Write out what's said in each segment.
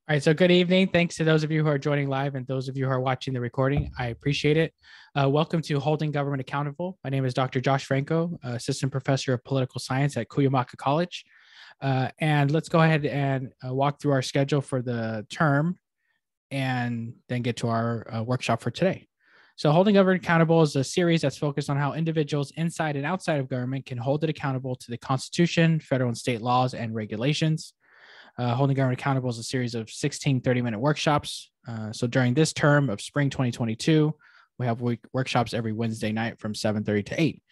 All right, so good evening. Thanks to those of you who are joining live and those of you who are watching the recording. I appreciate it. Welcome to Holding Government Accountable. My name is Dr. Josh Franco, Assistant Professor of Political Science at Cuyamaca College. And let's go ahead and walk through our schedule for the term and then get to our workshop for today. So Holding Government Accountable is a series that's focused on how individuals inside and outside of government can hold it accountable to the Constitution, federal and state laws, and regulations. Holding Government Accountable is a series of 16 30-minute workshops. So during this term of spring 2022, we have workshops every Wednesday night from 7:30 to 8,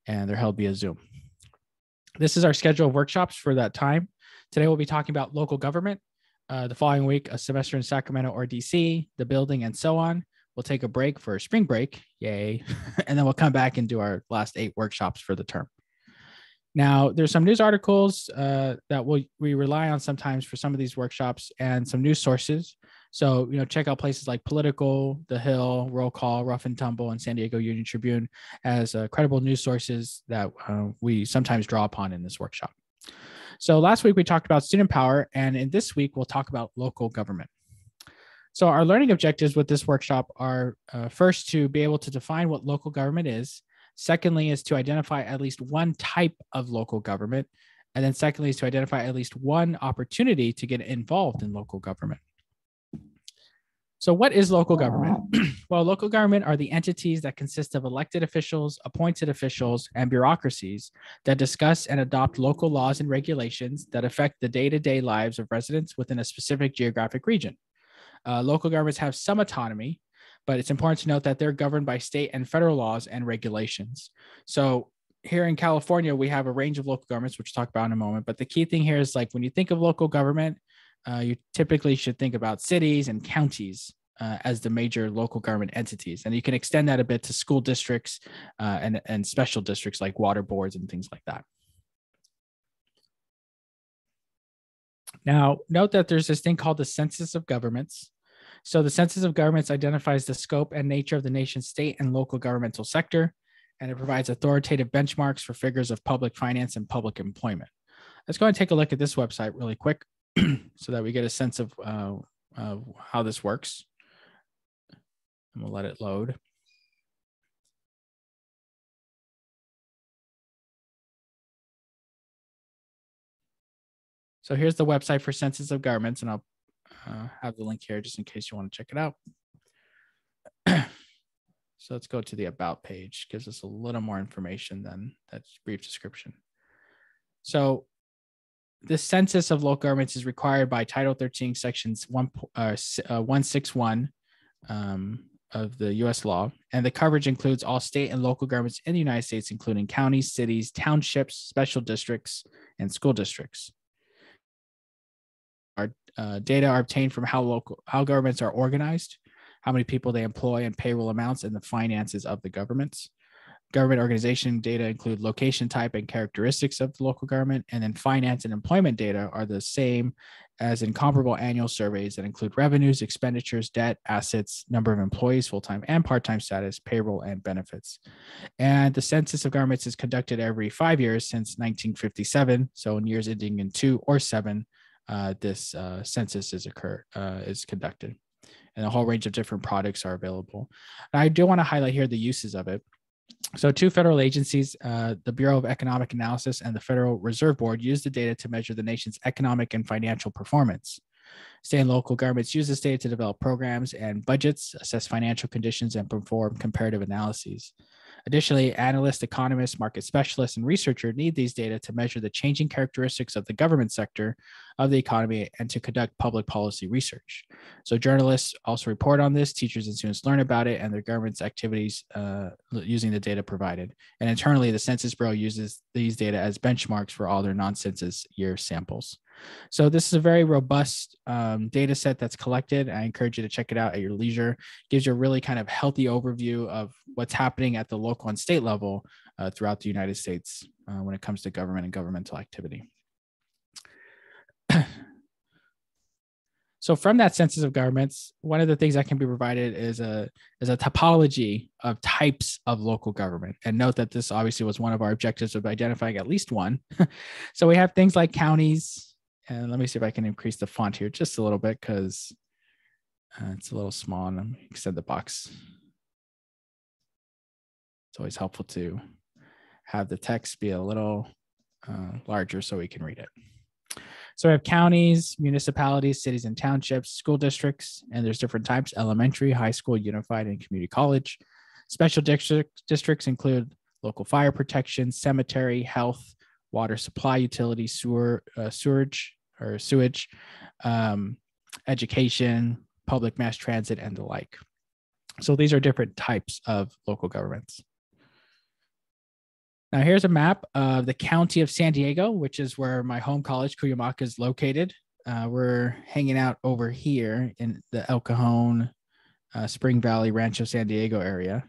and they're held via Zoom. This is our schedule of workshops for that time. Today, we'll be talking about local government. The following week, a semester in Sacramento or DC, the building, and so on. We'll take a break for spring break, yay, and then we'll come back and do our last 8 workshops for the term. Now, there's some news articles that we rely on sometimes for some of these workshops and some news sources. So, check out places like Political, The Hill, Roll Call, Rough and Tumble, and San Diego Union Tribune as credible news sources that we sometimes draw upon in this workshop. So last week we talked about student power, and in this week we'll talk about local government. So our learning objectives with this workshop are first to be able to define what local government is. Secondly is to identify at least one type of local government. And then secondly is to identify at least one opportunity to get involved in local government. So what is local government? Well, local government are the entities that consist of elected officials, appointed officials, and bureaucracies that discuss and adopt local laws and regulations that affect the day-to-day lives of residents within a specific geographic region. Local governments have some autonomy, but it's important to note that they're governed by state and federal laws and regulations. So here in California, we have a range of local governments, which we'll talk about in a moment. But the key thing here is like when you think of local government, you typically should think about cities and counties as the major local government entities. And you can extend that a bit to school districts and special districts like water boards and things like that. Now, note that there's this thing called the Census of Governments. So the Census of Governments identifies the scope and nature of the nation's state and local governmental sector, and it provides authoritative benchmarks for figures of public finance and public employment. Let's go and take a look at this website really quick so that we get a sense of how this works. And we'll let it load. So here's the website for Census of Governments, and I'll have the link here just in case you want to check it out. So let's go to the About page. Gives us a little more information than that brief description. So this census of local governments is required by Title 13, Sections 161 of the U.S. law, and the coverage includes all state and local governments in the United States, including counties, cities, townships, special districts, and school districts. Our data are obtained from how governments are organized, how many people they employ, and payroll amounts, and the finances of the governments. Government organization data include location type and characteristics of the local government, and then finance and employment data are the same as in comparable annual surveys that include revenues, expenditures, debt, assets, number of employees, full-time and part-time status, payroll, and benefits. And the Census of Governments is conducted every 5 years since 1957. So in years ending in 2 or 7, this census is conducted. And a whole range of different products are available. And I do want to highlight here the uses of it. So 2 federal agencies, the Bureau of Economic Analysis and the Federal Reserve Board, use the data to measure the nation's economic and financial performance. State and local governments use this data to develop programs and budgets, assess financial conditions, and perform comparative analyses. Additionally, analysts, economists, market specialists, and researchers need these data to measure the changing characteristics of the government sector of the economy and to conduct public policy research. So journalists also report on this, teachers and students learn about it and their government's activities using the data provided. And internally, the Census Bureau uses these data as benchmarks for all their non-census year samples. So this is a very robust data set that's collected. I encourage you to check it out at your leisure. It gives you a really kind of healthy overview of what's happening at the local and state level throughout the United States when it comes to government and governmental activity. So from that Census of Governments, one of the things that can be provided is a topology of types of local government. And note that this obviously was one of our objectives of identifying at least one. So we have things like counties And let me see if I can increase the font here just a little bit because it's a little small, and I'm extend the box. It's always helpful to have the text be a little larger so we can read it. So we have counties, municipalities, cities and townships, school districts, and there's different types: elementary, high school, unified, and community college. Special districts include local fire protection, cemetery, health, water supply, utility, sewage, education, public mass transit, and the like. So these are different types of local governments. Now here's a map of the county of San Diego, which is where my home college, Cuyamaca, is located. We're hanging out over here in the El Cajon, Spring Valley, Rancho San Diego area.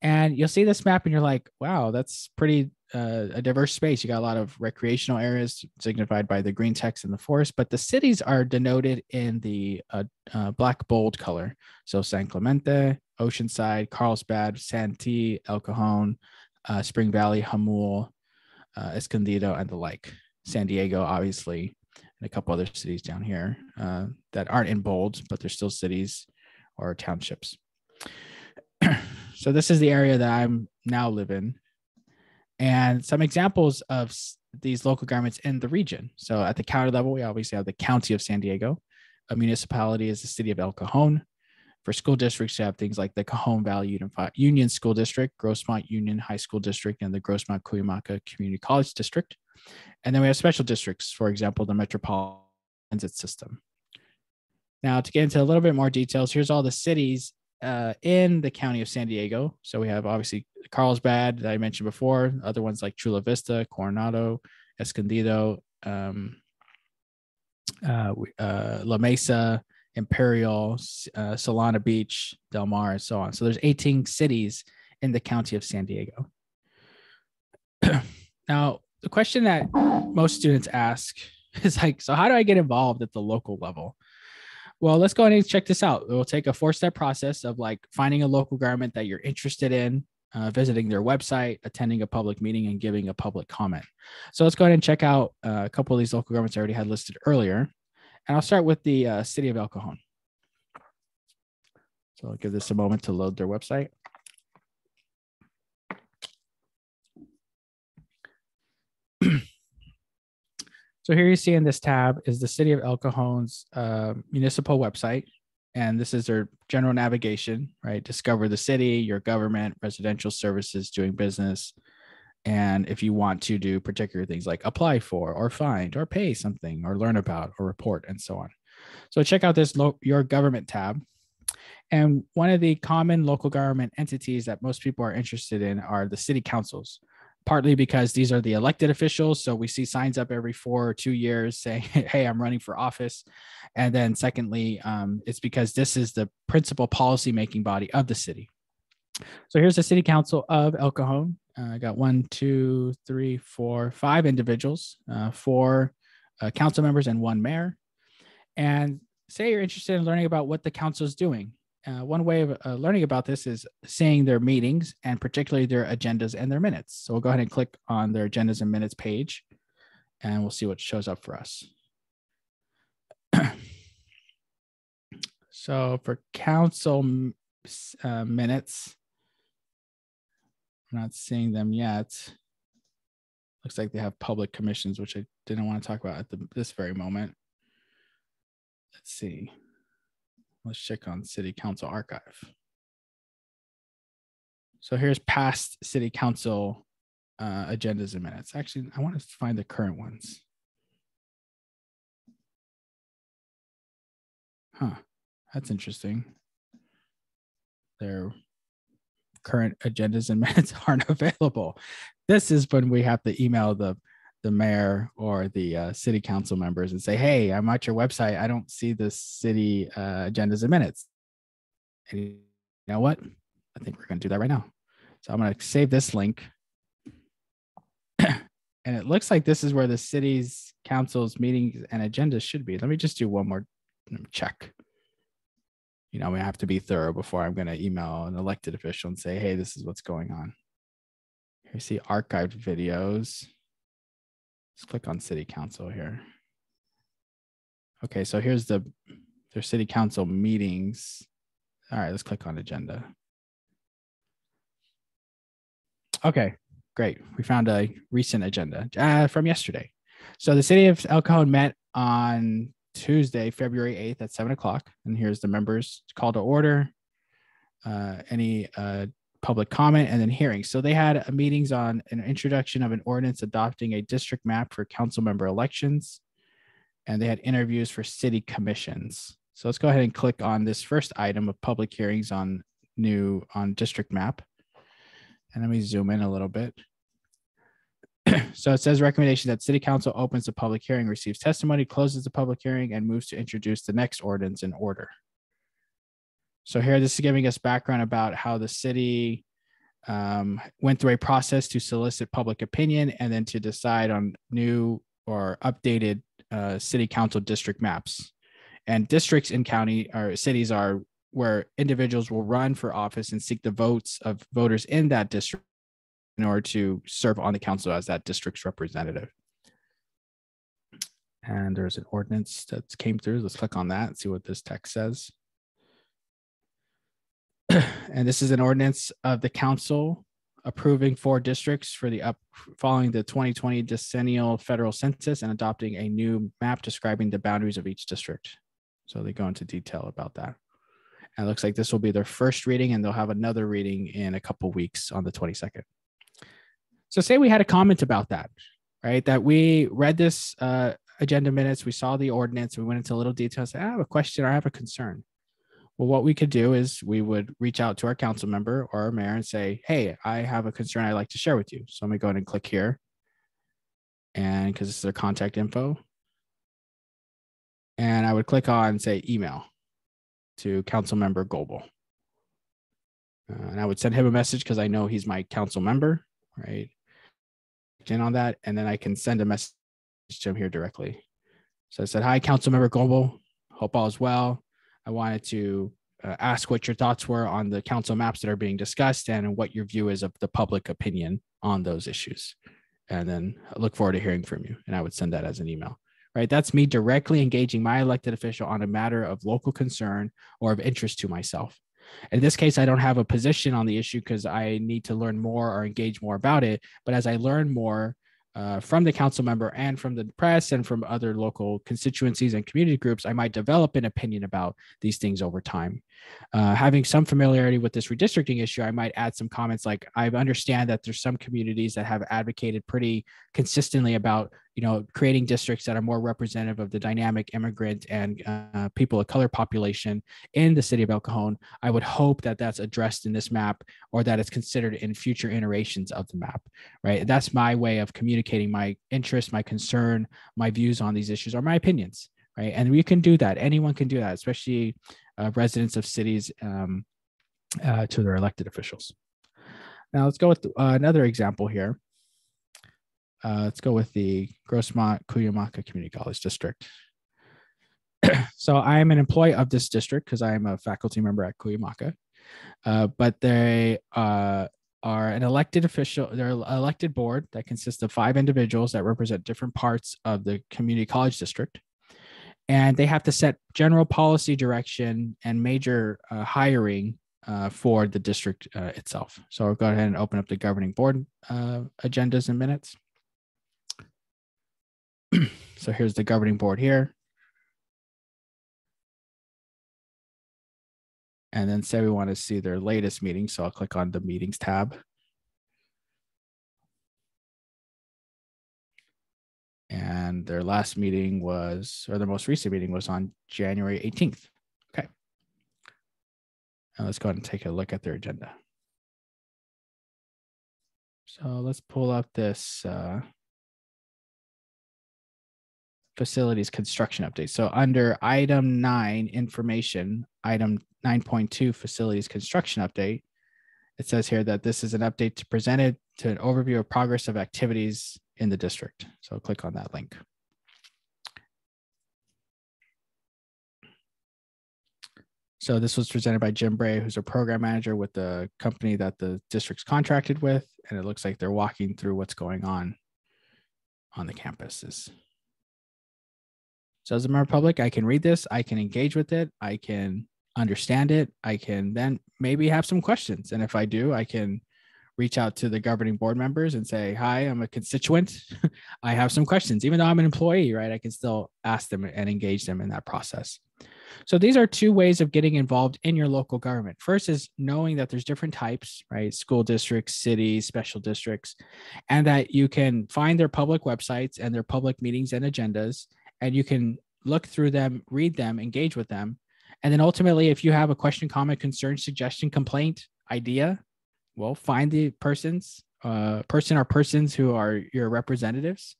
And you'll see this map and you're like, wow, that's pretty a diverse space. You got a lot of recreational areas signified by the green text in the forest, but the cities are denoted in the black bold color. So San Clemente, Oceanside, Carlsbad, Santee, El Cajon, Spring Valley, Jamul, Escondido, and the like. San Diego, obviously, and a couple other cities down here that aren't in bold, but they're still cities or townships. So this is the area that I'm now live in. And some examples of these local governments in the region. So at the county level, we obviously have the county of San Diego. A municipality is the city of El Cajon. For school districts, you have things like the Cajon Valley Union School District, Grossmont Union High School District, and the Grossmont Cuyamaca Community College District. And then we have special districts, for example, the Metropolitan Transit System. Now, to get into a little bit more details, here's all the cities in the county of San Diego. So we have obviously Carlsbad that I mentioned before, other ones like Chula Vista, Coronado, Escondido, La Mesa, Imperial, Solana Beach, Del Mar, and so on. So there's 18 cities in the county of San Diego. Now, the question that most students ask is like, so how do I get involved at the local level? Well, let's go ahead and check this out. It will take a 4-step process of like finding a local government that you're interested in, visiting their website, attending a public meeting, and giving a public comment. So let's go ahead and check out a couple of these local governments I already had listed earlier. And I'll start with the city of El Cajon. So I'll give this a moment to load their website. So here you see in this tab is the city of El Cajon's municipal website. And this is their general navigation, right? Discover the city, your government, residential services, doing business. And if you want to do particular things like apply for or find or pay something or learn about or report and so on. So check out this your government tab. And one of the common local government entities that most people are interested in are the city councils, partly because these are the elected officials. So we see signs up every 4 or 2 years saying, hey, I'm running for office. And then secondly, it's because this is the principal policy-making body of the city. So here's the city council of El Cajon. I got 5 individuals, 4 council members and 1 mayor. And say you're interested in learning about what the council is doing. One way of learning about this is seeing their meetings and particularly their agendas and their minutes. So we'll go ahead and click on their agendas and minutes page and we'll see what shows up for us. So for council minutes, I'm not seeing them yet. Looks like they have public commissions, which I didn't want to talk about at this very moment. Let's see. Let's check on City Council Archive. So here's past City Council agendas and minutes. Actually, I want to find the current ones. Huh, that's interesting. Their current agendas and minutes aren't available. This is when we have to email the mayor or the city council members and say, hey, I'm at your website. I don't see the city agendas and minutes. And you know what? I think we're going to do that right now. So I'm going to save this link. And it looks like this is where the city's council's meetings and agendas should be. Let me just do one more check. You know, we have to be thorough before I'm going to email an elected official and say, hey, this is what's going on. Here you see archived videos. Let's click on city council here. Okay, so here's their city council meetings. All right, let's click on agenda. Okay, great. We found a recent agenda from yesterday. So the city of El Cajon met on Tuesday, February 8th at 7 o'clock. And here's the members' call to order, any public comment, and then hearings. So they had meetings on an introduction of an ordinance adopting a district map for council member elections. And they had interviews for city commissions. So let's go ahead and click on this first item of public hearings on district map. And let me zoom in a little bit. So it says recommendation that city council opens the public hearing, receives testimony, closes the public hearing, and moves to introduce the next ordinance in order. So here, this is giving us background about how the city went through a process to solicit public opinion and then to decide on new or updated city council district maps. And districts in county or cities are where individuals will run for office and seek the votes of voters in that district in order to serve on the council as that district's representative. And there's an ordinance that came through. Let's click on that and see what this text says. And this is an ordinance of the council approving 4 districts for the following the 2020 decennial federal census and adopting a new map describing the boundaries of each district. So they go into detail about that. And it looks like this will be their first reading, and they'll have another reading in a couple of weeks on the 22nd. So say we had a comment about that, right? That we read this agenda minutes, we saw the ordinance, we went into a little detail, say, I have a question or I have a concern. Well, what we could do is we would reach out to our council member or our mayor and say, hey, I have a concern I'd like to share with you. So I'm going to go ahead and click here. And because this is their contact info. And I would click on, say, email to council member Goebel. And I would send him a message because I know he's my council member, right? In on that, and then I can send a message to him here directly. So I said, hi, council member Goebel. Hope all is well. I wanted to ask what your thoughts were on the council maps that are being discussed and what your view is of the public opinion on those issues. And then I look forward to hearing from you. And I would send that as an email, right? That's me directly engaging my elected official on a matter of local concern or of interest to myself. In this case, I don't have a position on the issue because I need to learn more or engage more about it. But as I learn more from the council member and from the press and from other local constituencies and community groups, I might develop an opinion about these things over time. Having some familiarity with this redistricting issue, I might add some comments like, I understand that there's some communities that have advocated pretty consistently about, creating districts that are more representative of the dynamic immigrant and people of color population in the city of El Cajon. I would hope that that's addressed in this map or that it's considered in future iterations of the map, right? That's my way of communicating my interest, my concern, my views on these issues, or my opinions, right? And we can do that. Anyone can do that, especially residents of cities to their elected officials. Now let's go with another example here. Let's go with the Grossmont-Cuyamaca Community College District. So I am an employee of this district because I am a faculty member at Cuyamaca, but they are an elected official. They're an elected board that consists of 5 individuals that represent different parts of the community college district. And they have to set general policy direction and major hiring for the district itself. So I'll go ahead and open up the governing board agendas and minutes. So here's the governing board here. And then say we want to see their latest meeting. So I'll click on the meetings tab. And their last meeting was, or their most recent meeting was on January 18th. Okay. Now let's go ahead and take a look at their agenda. So let's pull up this facilities construction update. So under item 9, information, item 9.2, facilities construction update, it says here that this is an update to present it to an overview of progress of activities in the district. So I'll click on that link. So this was presented by Jim Bray, who's a program manager with the company that the district's contracted with. And it looks like they're walking through what's going on the campuses. So as a member of the public, I can read this, I can engage with it, I can understand it, I can then maybe have some questions. And if I do, I can reach out to the governing board members and say, hi, I'm a constituent. I have some questions. Even though I'm an employee, right? I can still ask them and engage them in that process. So these are two ways of getting involved in your local government. First is knowing that there's different types, right? School districts, cities, special districts, and that you can find their public websites and their public meetings and agendas, and you can look through them, read them, engage with them. And then ultimately, if you have a question, comment, concern, suggestion, complaint, idea, well, find the person or persons who are your representatives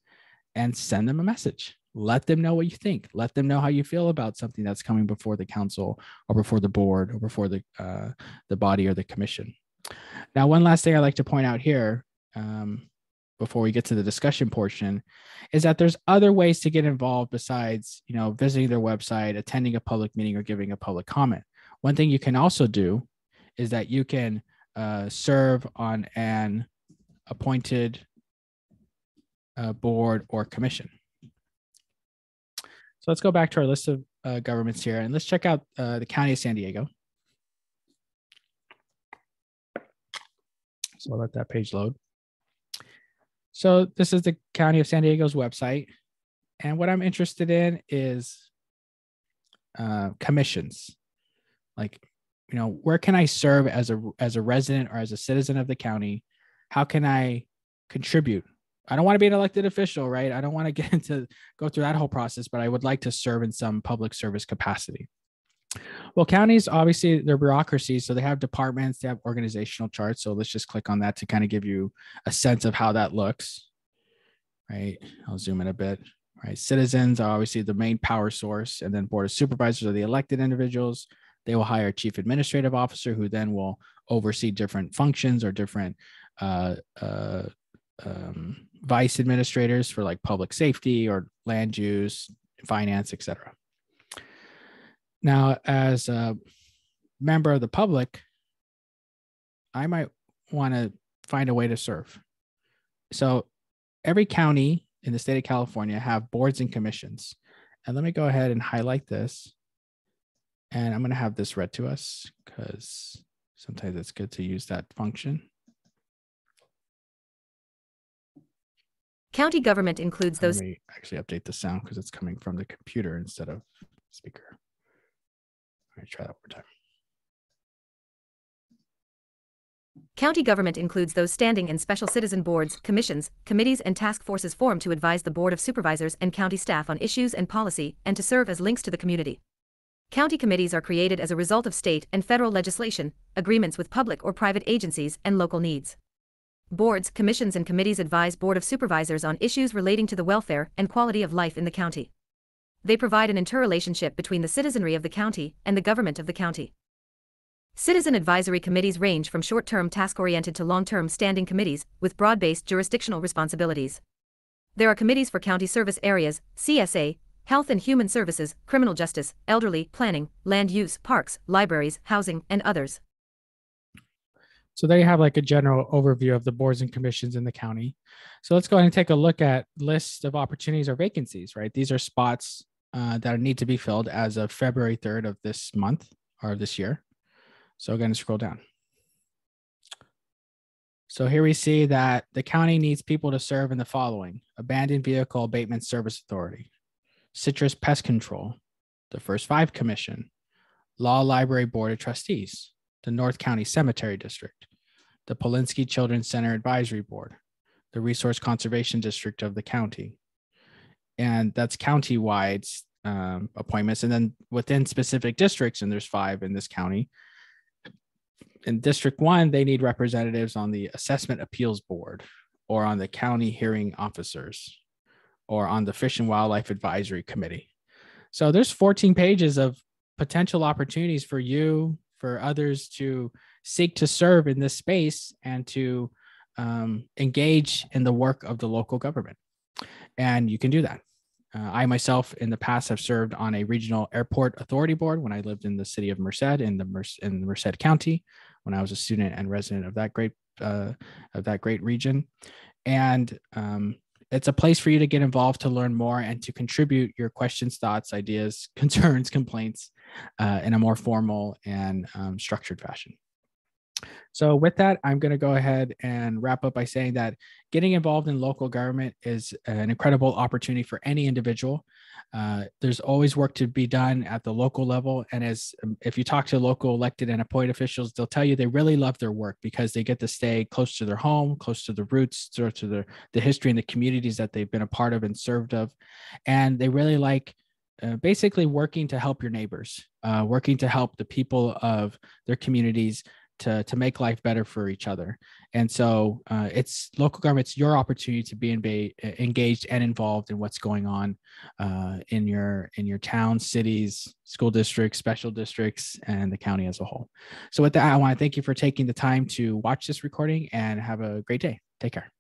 and send them a message. Let them know what you think. Let them know how you feel about something that's coming before the council or before the board or before the body or the commission. Now, one last thing I'd like to point out here before we get to the discussion portion is that there's other ways to get involved besides, visiting their website, attending a public meeting, or giving a public comment. One thing you can also do is that you can serve on an appointed board or commission. So let's go back to our list of governments here, and let's check out the County of San Diego. So I'll let that page load. So this is the County of San Diego's website. And what I'm interested in is commissions. Like, where can I serve as a resident or as a citizen of the county? How can I contribute? I don't want to be an elected official, right? I don't want to go through that whole process, but I would like to serve in some public service capacity. Well, counties, obviously, they're bureaucracies, so they have departments, they have organizational charts. So let's just click on that to kind of give you a sense of how that looks, right? I'll zoom in a bit, right? Citizens are obviously the main power source, and then board of supervisors are the elected individuals. They will hire a chief administrative officer who then will oversee different functions or different vice administrators for like public safety or land use, finance, etc. Now, as a member of the public, I might want to find a way to serve. So every county in the state of California have boards and commissions. And let me go ahead and highlight this. And I'm going to have this read to us because sometimes it's good to use that function. County government includes those. Let me actually update the sound because it's coming from the computer instead of speaker. All right, try that one more time. County government includes those standing and special citizen boards, commissions, committees, and task forces formed to advise the Board of Supervisors and county staff on issues and policy, and to serve as links to the community. County committees are created as a result of state and federal legislation, agreements with public or private agencies, and local needs. Boards, commissions, and committees advise Board of Supervisors on issues relating to the welfare and quality of life in the county. They provide an interrelationship between the citizenry of the county and the government of the county. Citizen advisory committees range from short-term task-oriented to long-term standing committees with broad-based jurisdictional responsibilities. There are committees for county service areas, CSA, Health and Human Services, Criminal Justice, Elderly, Planning, Land Use, Parks, Libraries, Housing, and others. So there you have like a general overview of the boards and commissions in the county. So let's go ahead and take a look at lists of opportunities or vacancies, right? These are spots that need to be filled as of February 3rd of this month or this year. So again, scroll down. So here we see that the county needs people to serve in the following: Abandoned Vehicle Abatement Service Authority, Citrus Pest Control, the First Five Commission, Law Library Board of Trustees, the North County Cemetery District, the Polinsky Children's Center Advisory Board, the Resource Conservation District of the county. And that's county-wide appointments. And then within specific districts, and there's 5 in this county, in District 1, they need representatives on the Assessment Appeals Board or on the County Hearing Officers or on the Fish and Wildlife Advisory Committee. So there's 14 pages of potential opportunities for you, for others to seek to serve in this space and to engage in the work of the local government. And you can do that. I myself in the past have served on a regional airport authority board when I lived in the city of Merced in Merced County, when I was a student and resident of that great region. And it's a place for you to get involved, to learn more, and to contribute your questions, thoughts, ideas, concerns, complaints in a more formal and structured fashion. So with that, I'm going to go ahead and wrap up by saying that getting involved in local government is an incredible opportunity for any individual. There's always work to be done at the local level. And if you talk to local elected and appointed officials, they'll tell you they really love their work because they get to stay close to their home, close to the roots, to the history and the communities that they've been a part of and served of. And they really like basically working to help your neighbors, working to help the people of their communities to make life better for each other. And so it's local government, it's your opportunity to be engaged and involved in what's going on in your towns, cities, school districts, special districts, and the county as a whole. So with that, I want to thank you for taking the time to watch this recording and have a great day. Take care.